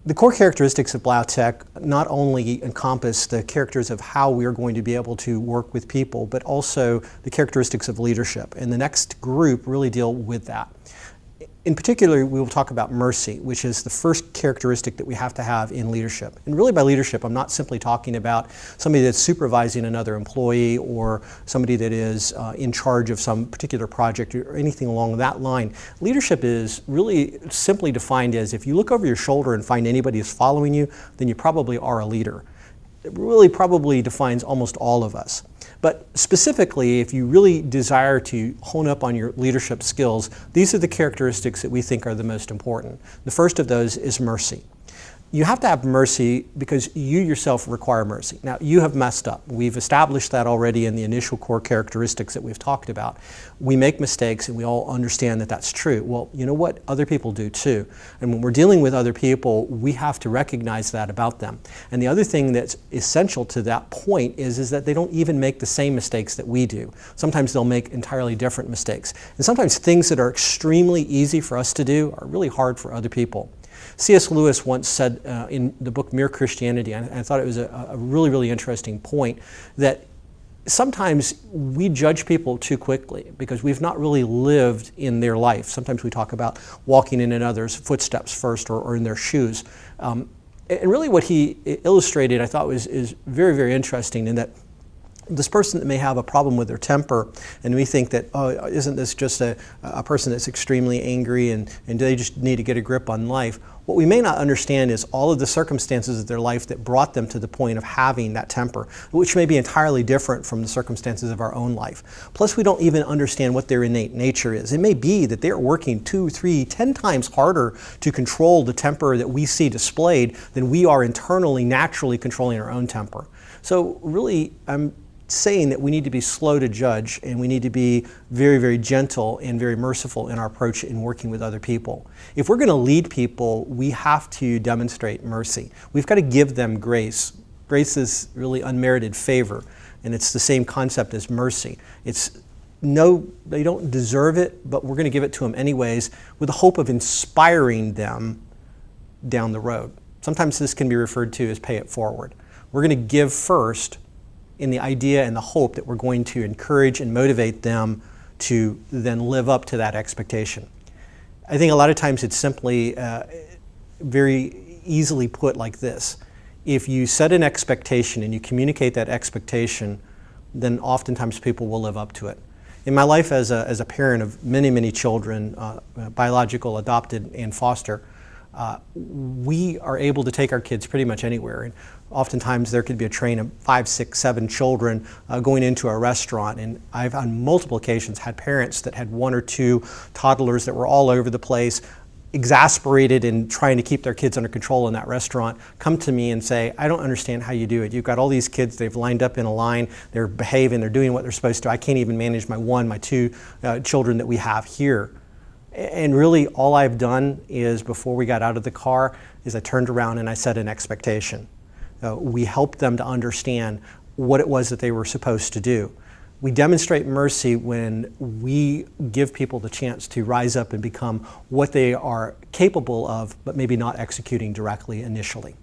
The core characteristics of Blough Tech not only encompass the characters of how we are going to be able to work with people, but also the characteristics of leadership. And the next group really deal with that. In particular, we will talk about mercy, which is the first characteristic that we have to have in leadership. And really by leadership, I'm not simply talking about somebody that's supervising another employee or somebody that is in charge of some particular project or anything along that line. Leadership is really simply defined as if you look over your shoulder and find anybody is following you, then you probably are a leader. It really probably defines almost all of us. But specifically, if you really desire to hone up on your leadership skills, these are the characteristics that we think are the most important. The first of those is mercy. You have to have mercy because you yourself require mercy. Now, you have messed up. We've established that already in the initial core characteristics that we've talked about. We make mistakes and we all understand that that's true. Well, you know what? Other people do too. And when we're dealing with other people, we have to recognize that about them. And the other thing that's essential to that point is that they don't even make the same mistakes that we do. Sometimes they'll make entirely different mistakes. And sometimes things that are extremely easy for us to do are really hard for other people. C.S. Lewis once said in the book Mere Christianity, and I thought it was a really, really interesting point, that sometimes we judge people too quickly because we've not really lived in their life. Sometimes we talk about walking in another's footsteps first or in their shoes. And really what he illustrated I thought is very, very interesting in that this person that may have a problem with their temper, and we think that, oh, isn't this just a person that's extremely angry and they just need to get a grip on life? What we may not understand is all of the circumstances of their life that brought them to the point of having that temper, which may be entirely different from the circumstances of our own life. Plus, we don't even understand what their innate nature is. It may be that they're working 2, 3, 10 times harder to control the temper that we see displayed than we are internally, naturally controlling our own temper. So really, I'm saying that we need to be slow to judge and we need to be very, very gentle and very merciful in our approach in working with other people. If we're going to lead people, we have to demonstrate mercy. We've got to give them grace. Grace is really unmerited favor, and it's the same concept as mercy. It's no, they don't deserve it, but we're going to give it to them anyways with the hope of inspiring them down the road. Sometimes this can be referred to as pay it forward. We're going to give first in the idea and the hope that we're going to encourage and motivate them to then live up to that expectation. I think a lot of times it's simply very easily put like this. If you set an expectation and you communicate that expectation, then oftentimes people will live up to it. In my life as a parent of many, many children, biological, adopted, and foster, we are able to take our kids pretty much anywhere. And oftentimes there could be a train of 5, 6, 7 children going into a restaurant. And I've on multiple occasions had parents that had 1 or 2 toddlers that were all over the place, exasperated and trying to keep their kids under control in that restaurant, come to me and say, I don't understand how you do it. You've got all these kids, they've lined up in a line, they're behaving, they're doing what they're supposed to. I can't even manage my 2 children that we have here. And really all I've done is, before we got out of the car, is I turned around and I set an expectation. We helped them to understand what it was that they were supposed to do. We demonstrate mercy when we give people the chance to rise up and become what they are capable of, but maybe not executing directly initially.